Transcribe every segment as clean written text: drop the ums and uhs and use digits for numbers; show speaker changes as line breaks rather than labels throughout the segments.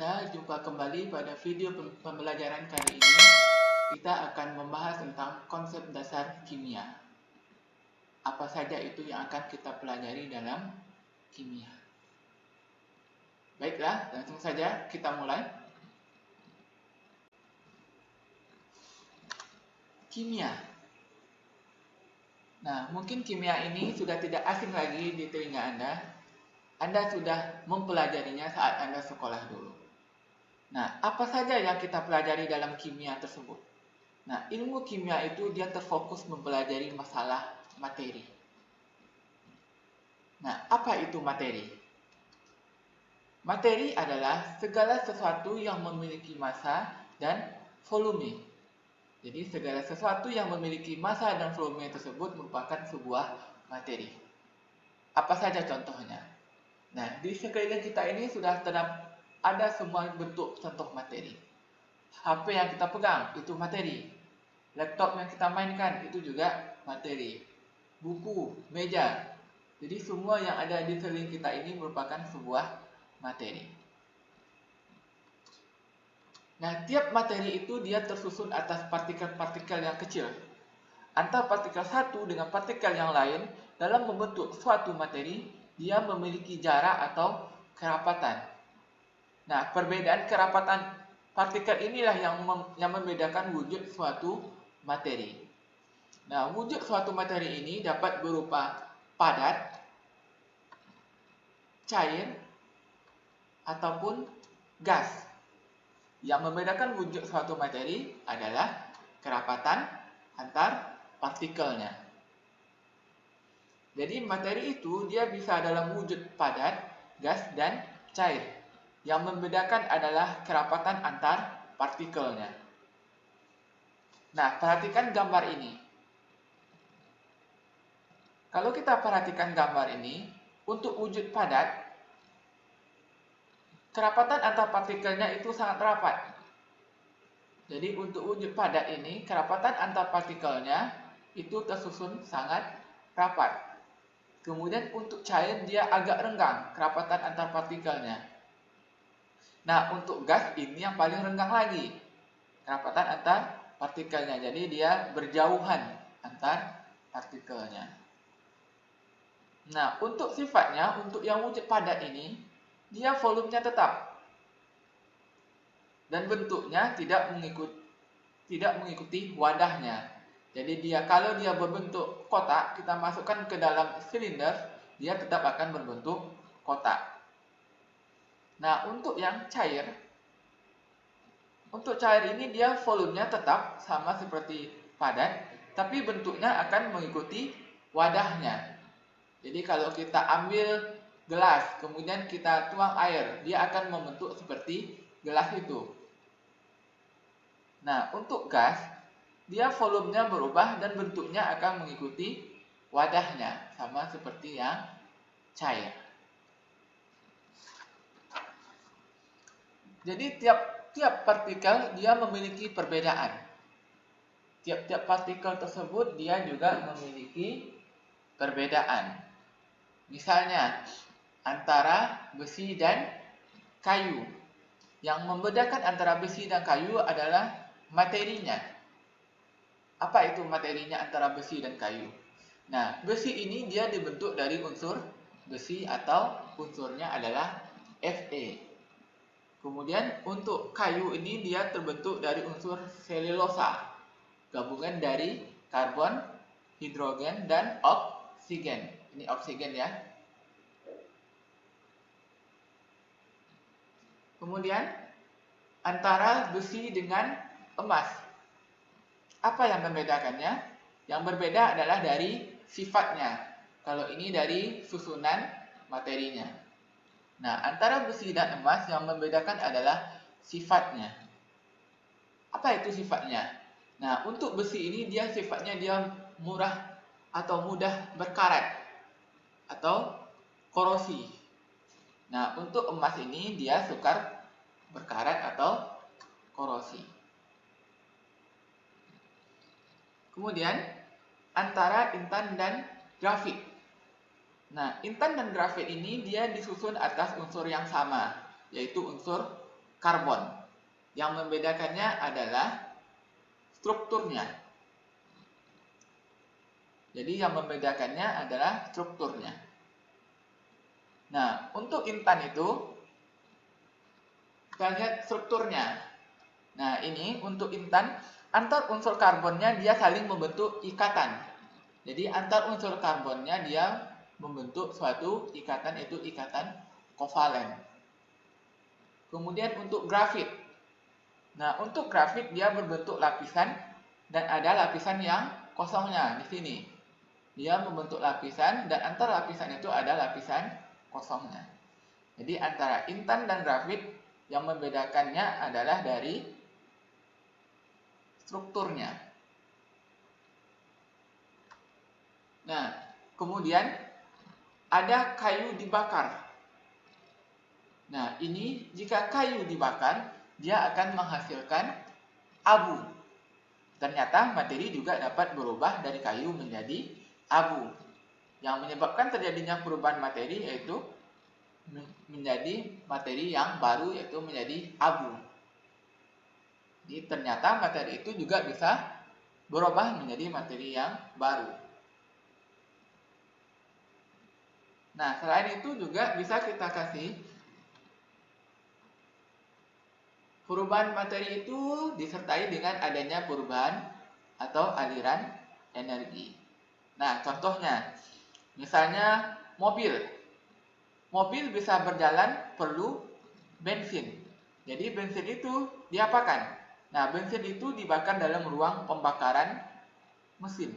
Anda, jumpa kembali pada video pembelajaran kali ini. Kita akan membahas tentang konsep dasar kimia. Apa saja itu yang akan kita pelajari dalam kimia. Baiklah, langsung saja kita mulai. Kimia. Nah, mungkin kimia ini sudah tidak asing lagi di telinga Anda. Anda sudah mempelajarinya saat Anda sekolah dulu. Nah, apa saja yang kita pelajari dalam kimia tersebut? Nah, ilmu kimia itu dia terfokus mempelajari masalah materi. Nah, apa itu materi? Materi adalah segala sesuatu yang memiliki massa dan volume. Jadi, segala sesuatu yang memiliki massa dan volume tersebut merupakan sebuah materi. Apa saja contohnya? Nah, di sekeliling kita ini sudah ada semua bentuk contoh materi. HP yang kita pegang, itu materi. Laptop yang kita mainkan, itu juga materi. Buku, meja. Jadi semua yang ada di sekeliling kita ini merupakan sebuah materi. Nah, tiap materi itu dia tersusun atas partikel-partikel yang kecil. Antara partikel satu dengan partikel yang lain, dalam membentuk suatu materi, dia memiliki jarak atau kerapatan. Nah, perbedaan kerapatan partikel inilah yang membedakan wujud suatu materi. Nah, wujud suatu materi ini dapat berupa padat, cair, ataupun gas. Yang membedakan wujud suatu materi adalah kerapatan antar partikelnya. Jadi materi itu dia bisa dalam wujud padat, gas, dan cair. Yang membedakan adalah kerapatan antar partikelnya. Nah, perhatikan gambar ini. Kalau kita perhatikan gambar ini, untuk wujud padat, kerapatan antar partikelnya itu sangat rapat. Jadi untuk wujud padat ini, kerapatan antar partikelnya itu tersusun sangat rapat. Kemudian untuk cair dia agak renggang kerapatan antar partikelnya. Nah, untuk gas ini yang paling renggang lagi kerapatan antar partikelnya. Jadi dia berjauhan antar partikelnya. Nah, untuk sifatnya, untuk yang wujud padat ini, dia volumenya tetap. Dan bentuknya tidak mengikuti wadahnya. Jadi kalau dia berbentuk kotak, kita masukkan ke dalam silinder, dia tetap akan berbentuk kotak. Nah, untuk yang cair, ini dia volumenya tetap sama seperti padat, tapi bentuknya akan mengikuti wadahnya. Jadi kalau kita ambil gelas, kemudian kita tuang air, dia akan membentuk seperti gelas itu. Nah, untuk gas, dia volumenya berubah dan bentuknya akan mengikuti wadahnya, sama seperti yang cair. Jadi tiap partikel dia memiliki perbedaan. Tiap-tiap partikel tersebut dia juga memiliki perbedaan. Misalnya, antara besi dan kayu. Yang membedakan antara besi dan kayu adalah materinya. Apa itu materinya antara besi dan kayu? Nah, besi ini dia dibentuk dari unsur besi atau unsurnya adalah Fe. Kemudian untuk kayu ini dia terbentuk dari unsur selulosa, gabungan dari karbon, hidrogen, dan oksigen. Ini oksigen ya. Kemudian antara besi dengan emas. Apa yang membedakannya? Yang berbeda adalah dari sifatnya. Kalau ini dari susunan materinya. Nah, antara besi dan emas yang membedakan adalah sifatnya. Apa itu sifatnya? Nah, untuk besi ini dia sifatnya dia murah atau mudah berkarat atau korosi. Nah, untuk emas ini dia sukar berkarat atau korosi. Kemudian antara intan dan grafit. Nah, intan dan grafit ini dia disusun atas unsur yang sama, yaitu unsur karbon. Yang membedakannya adalah strukturnya. Jadi yang membedakannya adalah strukturnya. Nah, untuk intan itu kita lihat strukturnya. Nah, ini untuk intan, antar unsur karbonnya dia saling membentuk ikatan. Jadi antar unsur karbonnya dia membentuk suatu ikatan, yaitu ikatan kovalen. Kemudian untuk grafit. Nah, untuk grafit dia berbentuk lapisan dan ada lapisan yang kosongnya di sini. Dia membentuk lapisan dan antar lapisan itu ada lapisan kosongnya. Jadi antara intan dan grafit yang membedakannya adalah dari strukturnya. Nah, kemudian ada kayu dibakar. Nah, ini jika kayu dibakar, dia akan menghasilkan abu. Ternyata materi juga dapat berubah dari kayu menjadi abu. Yang menyebabkan terjadinya perubahan materi yaitu menjadi materi yang baru, yaitu menjadi abu. Jadi ternyata materi itu juga bisa berubah menjadi materi yang baru. Nah, selain itu juga bisa kita kasih perubahan materi itu disertai dengan adanya perubahan atau aliran energi. Nah, contohnya, misalnya mobil. Mobil bisa berjalan perlu bensin. Jadi bensin itu diapakan? Nah, bensin itu dibakar dalam ruang pembakaran mesin.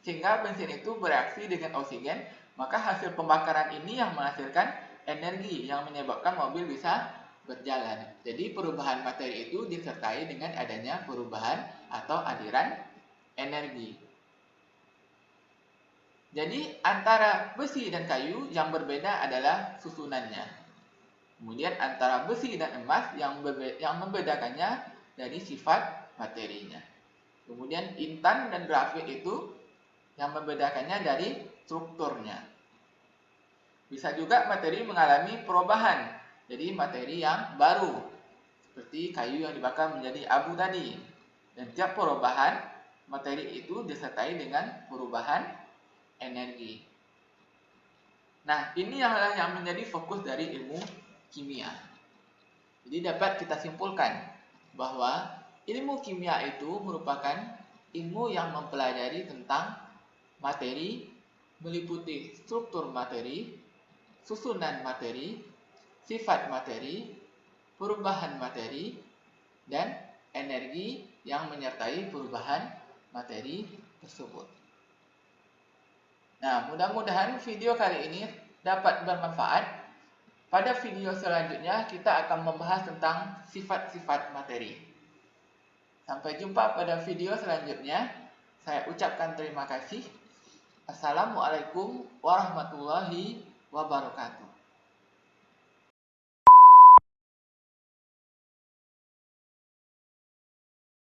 Sehingga bensin itu bereaksi dengan oksigen, maka hasil pembakaran ini yang menghasilkan energi yang menyebabkan mobil bisa berjalan. Jadi perubahan materi itu disertai dengan adanya perubahan atau aliran energi. Jadi antara besi dan kayu yang berbeda adalah susunannya. Kemudian antara besi dan emas yang membedakannya dari sifat materinya. Kemudian intan dan grafit itu yang membedakannya dari strukturnya. Bisa juga materi mengalami perubahan, jadi materi yang baru, seperti kayu yang dibakar menjadi abu tadi. Dan tiap perubahan materi itu disertai dengan perubahan energi. Nah, ini yang menjadi fokus dari ilmu kimia. Jadi dapat kita simpulkan bahwa ilmu kimia itu merupakan ilmu yang mempelajari tentang materi, meliputi struktur materi, susunan materi, sifat materi, perubahan materi, dan energi yang menyertai perubahan materi tersebut. Nah, mudah-mudahan video kali ini dapat bermanfaat. Pada video selanjutnya kita akan membahas tentang sifat-sifat materi. Sampai jumpa pada video selanjutnya. Saya ucapkan terima kasih. Assalamualaikum warahmatullahi wabarakatuh.